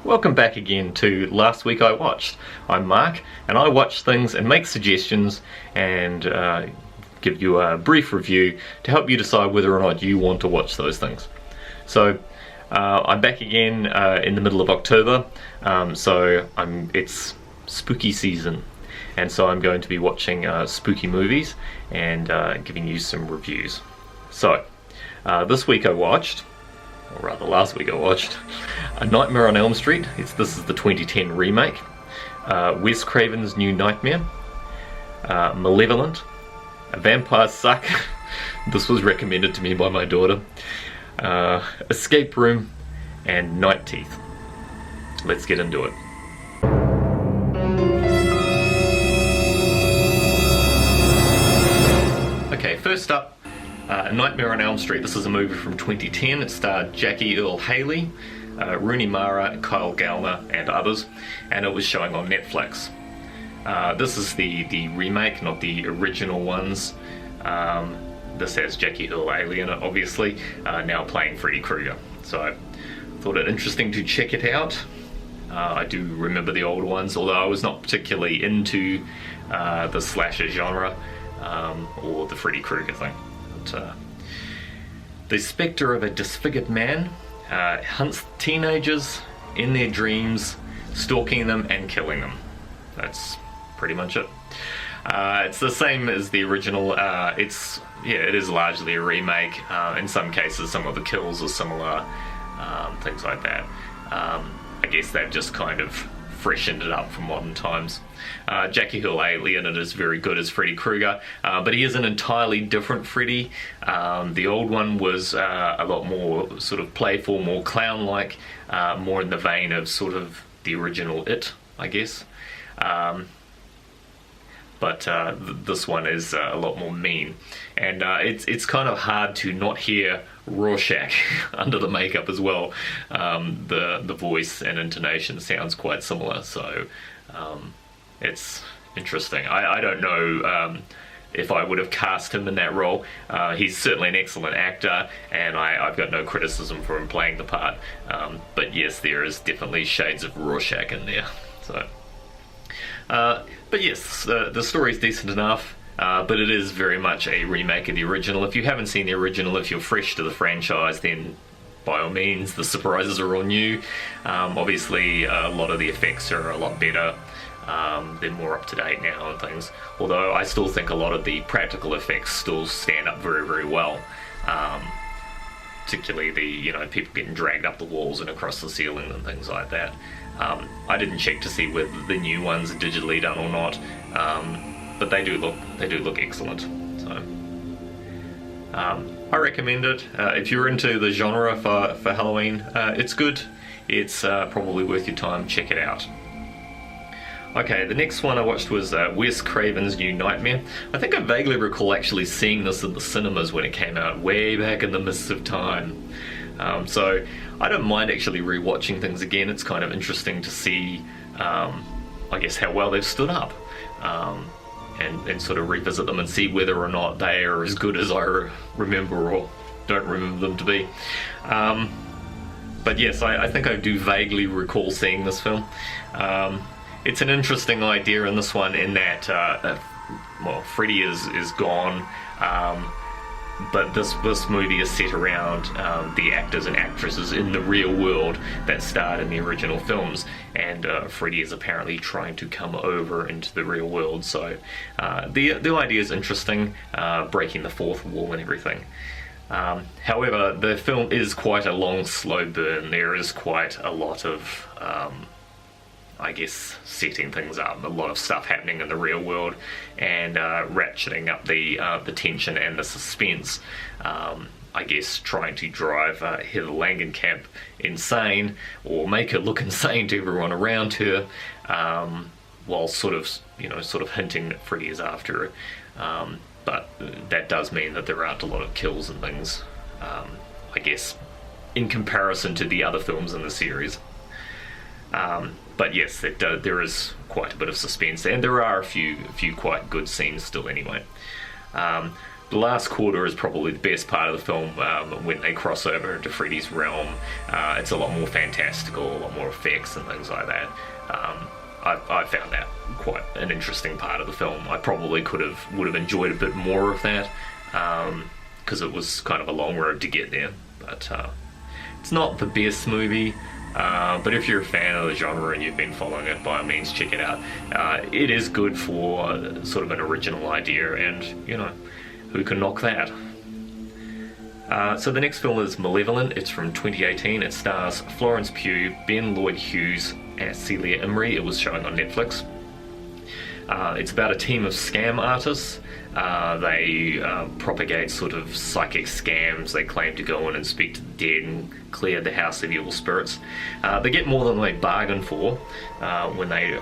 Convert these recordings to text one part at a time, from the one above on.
Welcome back again to Last Week I Watched. I'm Mark, and I watch things and make suggestions and give you a brief review to help you decide whether or not you want to watch those things. So I'm back again in the middle of October, it's spooky season, and so I'm going to be watching spooky movies and giving you some reviews. So this week I watched, or rather last week I watched, A Nightmare on Elm Street. This is the 2010 remake. Wes Craven's New Nightmare. Malevolent. Vampires Suck. This was recommended to me by my daughter. Escape Room. And Night Teeth. Let's get into it. Okay, first up, A Nightmare on Elm Street. This is a movie from 2010. It starred Jackie Earle Haley, Rooney Mara, Kyle Gallner, and others, and it was showing on Netflix. This is the remake, not the original ones. This has Jackie Earle Haley in it, obviously, now playing Freddy Krueger. So I thought it interesting to check it out. I do remember the old ones, although I was not particularly into the slasher genre or the Freddy Krueger thing. The spectre of a disfigured man hunts teenagers in their dreams, stalking them and killing them. That's pretty much it. It's the same as the original. It is largely a remake. In some cases, some of the kills are similar, things like that. I guess they've just kind of freshened it up for modern times. Jackie Earle Haley in it is very good as Freddy Krueger, but he is an entirely different Freddy. The old one was a lot more sort of playful, more clown-like, more in the vein of sort of the original It, I guess. But this one is a lot more mean, and it's kind of hard to not hear Rorschach under the makeup as well. The voice and intonation sounds quite similar, so it's interesting. I don't know if I would have cast him in that role. He's certainly an excellent actor, and I've got no criticism for him playing the part. But yes, there is definitely shades of Rorschach in there. So. But yes, the story's decent enough, but it is very much a remake of the original. If you haven't seen the original, if you're fresh to the franchise, then by all means, the surprises are on you. Obviously, a lot of the effects are a lot better. They're more up to date now and things. Although I still think a lot of the practical effects still stand up very, very well. Particularly the people getting dragged up the walls and across the ceiling and things like that. I didn't check to see whether the new ones are digitally done or not, but they do look excellent. So I recommend it. If you're into the genre for Halloween, it's good. It's probably worth your time. Check it out. Okay, the next one I watched was Wes Craven's New Nightmare. I think I vaguely recall actually seeing this in the cinemas when it came out, way back in the mists of time. So I don't mind actually rewatching things again. It's kind of interesting to see, I guess, how well they've stood up, and sort of revisit them and see whether or not they are as good as I remember or don't remember them to be. But yes, I think I do vaguely recall seeing this film. It's an interesting idea in this one in that, Freddy is gone, but this movie is set around the actors and actresses in the real world that starred in the original films, and Freddy is apparently trying to come over into the real world. So the idea is interesting, breaking the fourth wall and everything. However, the film is quite a long, slow burn. There is quite a lot of I guess setting things up, a lot of stuff happening in the real world, and ratcheting up the tension and the suspense. I guess trying to drive Heather Langenkamp insane, or make her look insane to everyone around her, while sort of hinting that Freddy is after her. But that does mean that there aren't a lot of kills and things, I guess, in comparison to the other films in the series. But yes, there is quite a bit of suspense, and there are a few quite good scenes still anyway. the last quarter is probably the best part of the film, when they cross over into Freddy's realm. It's a lot more fantastical, a lot more effects and things like that. I found that quite an interesting part of the film. I probably would have enjoyed a bit more of that, because it was kind of a long road to get there. But it's not the best movie. But if you're a fan of the genre and you've been following it, by all means check it out. It is good for sort of an original idea, and who can knock that? So the next film is Malevolent. It's from 2018. It stars Florence Pugh, Ben Lloyd Hughes, and Celia Imrie. It was showing on Netflix. It's about a team of scam artists. They propagate sort of psychic scams. They claim to go in and speak to the dead and clear the house of evil spirits. They get more than they bargain for when they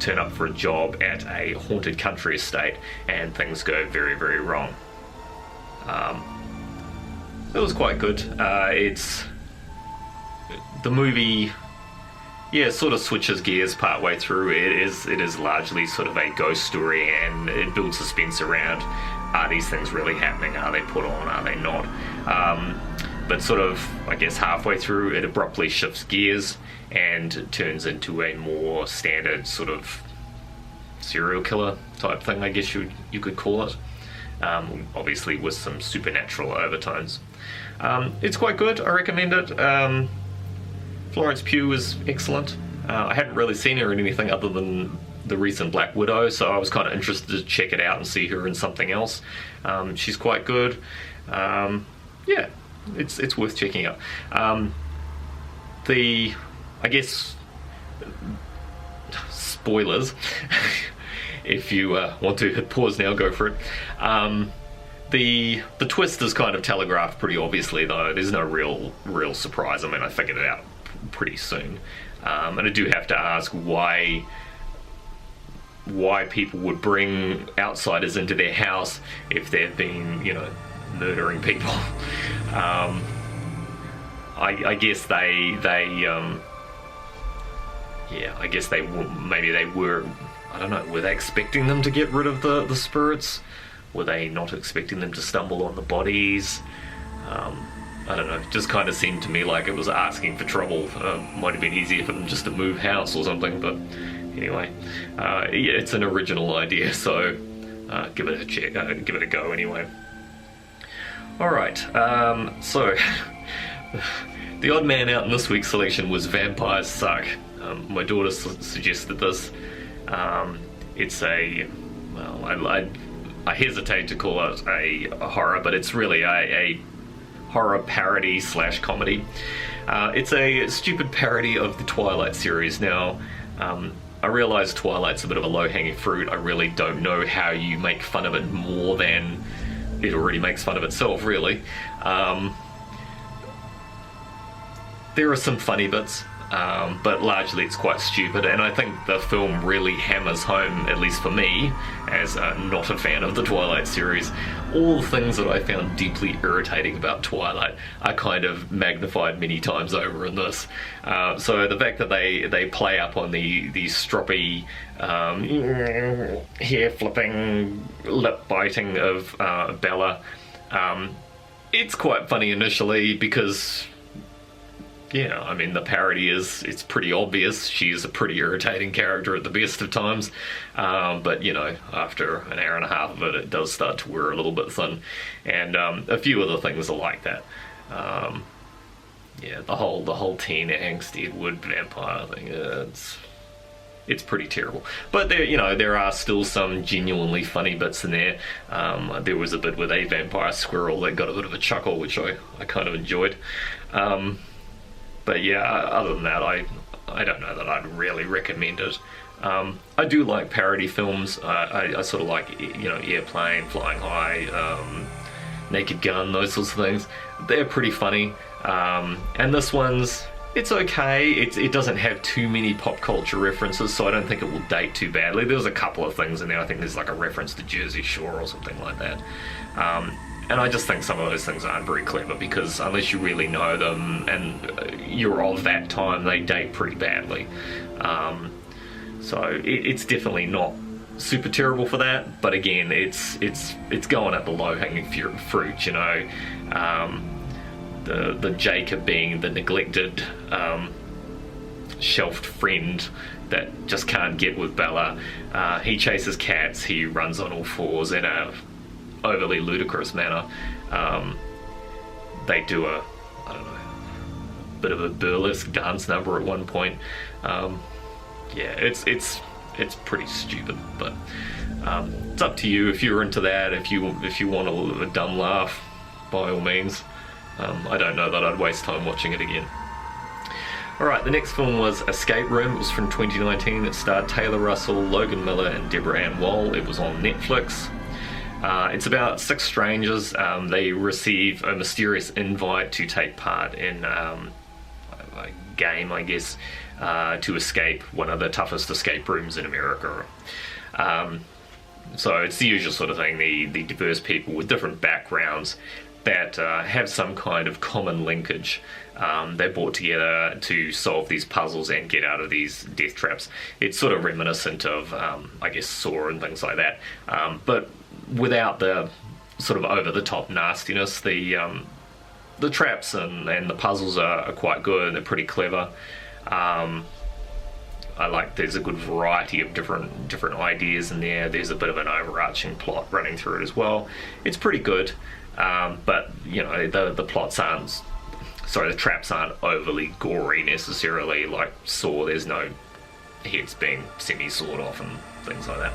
turn up for a job at a haunted country estate, and things go very, very wrong. It was quite good. It's the movie. Yeah, it sort of switches gears partway through. It is largely sort of a ghost story, and it builds suspense around, are these things really happening? Are they put on? Are they not? But sort of, I guess, halfway through, it abruptly shifts gears and turns into a more standard sort of serial killer type thing, I guess you could call it. Obviously with some supernatural overtones. It's quite good. I recommend it. Florence Pugh is excellent. I hadn't really seen her in anything other than the recent Black Widow, so I was kind of interested to check it out and see her in something else. She's quite good. Yeah, it's worth checking out. I guess, spoilers. If you want to hit pause now, go for it. The twist is kind of telegraphed pretty obviously, though. There's no real surprise. I mean, I figured it out pretty soon, and I do have to ask why people would bring outsiders into their house if they've been, murdering people. I guess maybe they were. I don't know. Were they expecting them to get rid of the spirits? Were they not expecting them to stumble on the bodies? I don't know, it just kind of seemed to me like it was asking for trouble. Might have been easier for them just to move house or something, but anyway. Yeah, it's an original idea, so give it a check, give it a go anyway. Alright, so the odd man out in this week's selection was Vampires Suck. My daughter suggested this. It's I hesitate to call it a horror, but it's really a horror parody / comedy. It's a stupid parody of the Twilight series. Now, I realise Twilight's a bit of a low-hanging fruit. I really don't know how you make fun of it more than it already makes fun of itself, really. There are some funny bits, but largely it's quite stupid, and I think the film really hammers home, at least for me, as not a fan of the Twilight series, all the things that I found deeply irritating about Twilight are kind of magnified many times over in this. So the fact that they play up on the stroppy, hair-flipping, lip-biting of Bella, it's quite funny initially because... yeah, I mean, the parody it's pretty obvious. She's a pretty irritating character at the best of times. But, after an hour and a half of it, it does start to wear a little bit thin. And a few other things are like that. Yeah, the whole teen angst Edward vampire thing, it's pretty terrible. But there are still some genuinely funny bits in there. There was a bit with a vampire squirrel that got a bit of a chuckle, which I kind of enjoyed. But yeah, other than that, I don't know that I'd really recommend it. I do like parody films. I sort of like, Airplane, Flying High, Naked Gun, those sorts of things. They're pretty funny. And this one's, it's okay. It doesn't have too many pop culture references, so I don't think it will date too badly. There's a couple of things in there. I think there's like a reference to Jersey Shore or something like that. And I just think some of those things aren't very clever, because unless you really know them and you're of that time, they date pretty badly. So it's definitely not super terrible for that, but again, it's going at the low-hanging fruit, you know. The Jacob being the neglected, shelved friend that just can't get with Bella. He chases cats, he runs on all fours in a overly ludicrous manner. They do a, I don't know, bit of a burlesque dance number at one point. Yeah, it's pretty stupid, but it's up to you if you're into that. If you want a dumb laugh, by all means. I don't know that I'd waste time watching it again. Alright, the next film was Escape Room. It was from 2019. It starred Taylor Russell, Logan Miller and Deborah Ann Woll. It was on Netflix. It's about 6 strangers. They receive a mysterious invite to take part in a game, I guess, to escape one of the toughest escape rooms in America. So it's the usual sort of thing, the diverse people with different backgrounds that have some kind of common linkage. They're brought together to solve these puzzles and get out of these death traps. It's sort of reminiscent of, I guess, Saw and things like that, but without the sort of over-the-top nastiness. The traps and the puzzles are quite good. They're pretty clever. I like there's a good variety of different ideas in there. There's a bit of an overarching plot running through it as well. It's pretty good, but you know, the traps aren't overly gory necessarily like Saw. There's no heads being semi-sawed off and things like that.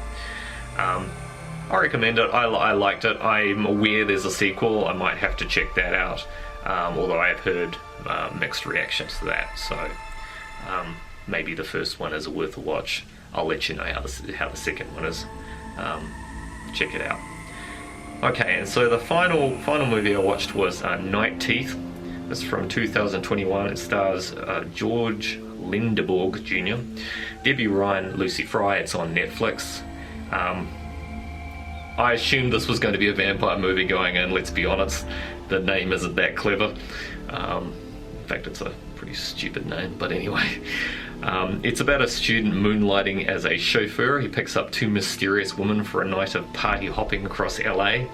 I recommend it. I liked it. I'm aware there's a sequel. I might have to check that out, although I have heard mixed reactions to that, so maybe the first one is worth a watch. I'll let you know how the second one is. Check it out. Okay, and so the final movie I watched was Night Teeth. It's from 2021. It stars George Lindeborg Jr., Debbie Ryan, Lucy Fry. It's on Netflix. I assumed this was going to be a vampire movie going in, let's be honest. The name isn't that clever. In fact, it's a pretty stupid name, but anyway. It's about a student moonlighting as a chauffeur. He picks up 2 mysterious women for a night of party hopping across LA,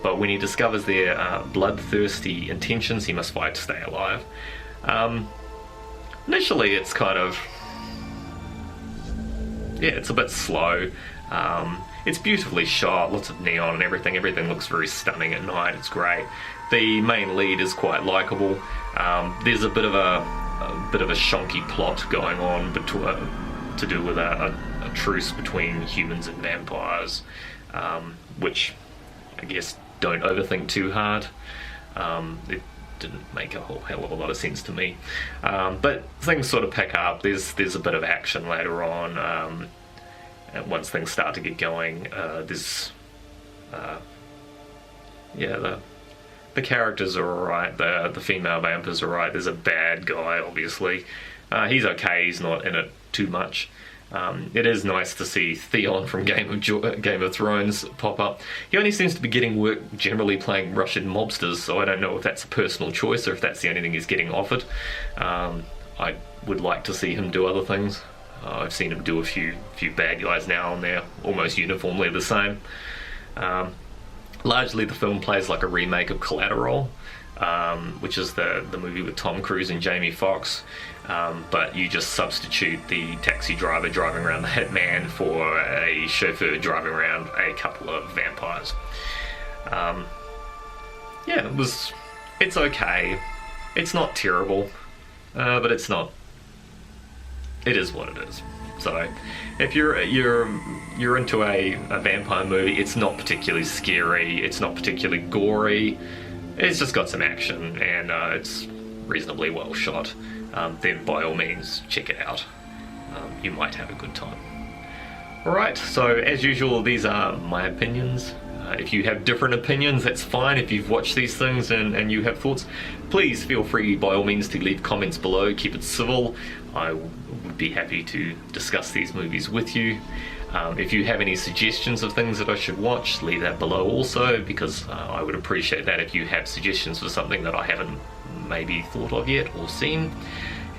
but when he discovers their bloodthirsty intentions, he must fight to stay alive. Initially, it's kind of... yeah, it's a bit slow. It's beautifully shot, lots of neon and everything. Everything looks very stunning at night. It's great. The main lead is quite likable. There's a bit of a shonky plot going on to do with a truce between humans and vampires, which I guess don't overthink too hard. It didn't make a whole hell of a lot of sense to me, but things sort of pick up. There's a bit of action later on. And once things start to get going, the characters are alright, the female vampires are alright. There's a bad guy, obviously. He's okay, he's not in it too much. It is nice to see Theon from Game of Thrones pop up. He only seems to be getting work generally playing Russian mobsters, so I don't know if that's a personal choice or if that's the only thing he's getting offered. I would like to see him do other things. I've seen him do a few bad guys now, and they're almost uniformly the same. Largely the film plays like a remake of Collateral, which is the movie with Tom Cruise and Jamie Foxx, but you just substitute the taxi driver driving around the hitman for a chauffeur driving around a couple of vampires. Yeah, it's okay. It's not terrible, but it's not. It is what it is. So, if you're into a vampire movie, it's not particularly scary, it's not particularly gory, it's just got some action, and it's reasonably well shot, then by all means, check it out. You might have a good time. Alright, so as usual, these are my opinions. If you have different opinions, that's fine. If you've watched these things and you have thoughts, please feel free by all means to leave comments below. Keep it civil. I would be happy to discuss these movies with you. If you have any suggestions of things that I should watch, leave that below also, because I would appreciate that if you have suggestions for something that I haven't maybe thought of yet or seen.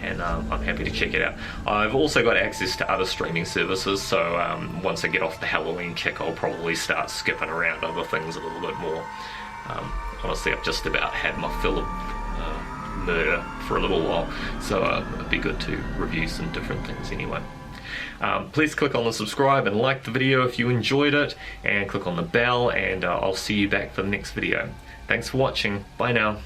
and I'm happy to check it out. I've also got access to other streaming services, so once I get off the Halloween kick, I'll probably start skipping around other things a little bit more. Honestly, I've just about had my fill of murder for a little while, so it'd be good to review some different things anyway. Please click on the subscribe and like the video if you enjoyed it, and click on the bell, and I'll see you back for the next video. Thanks for watching. Bye now.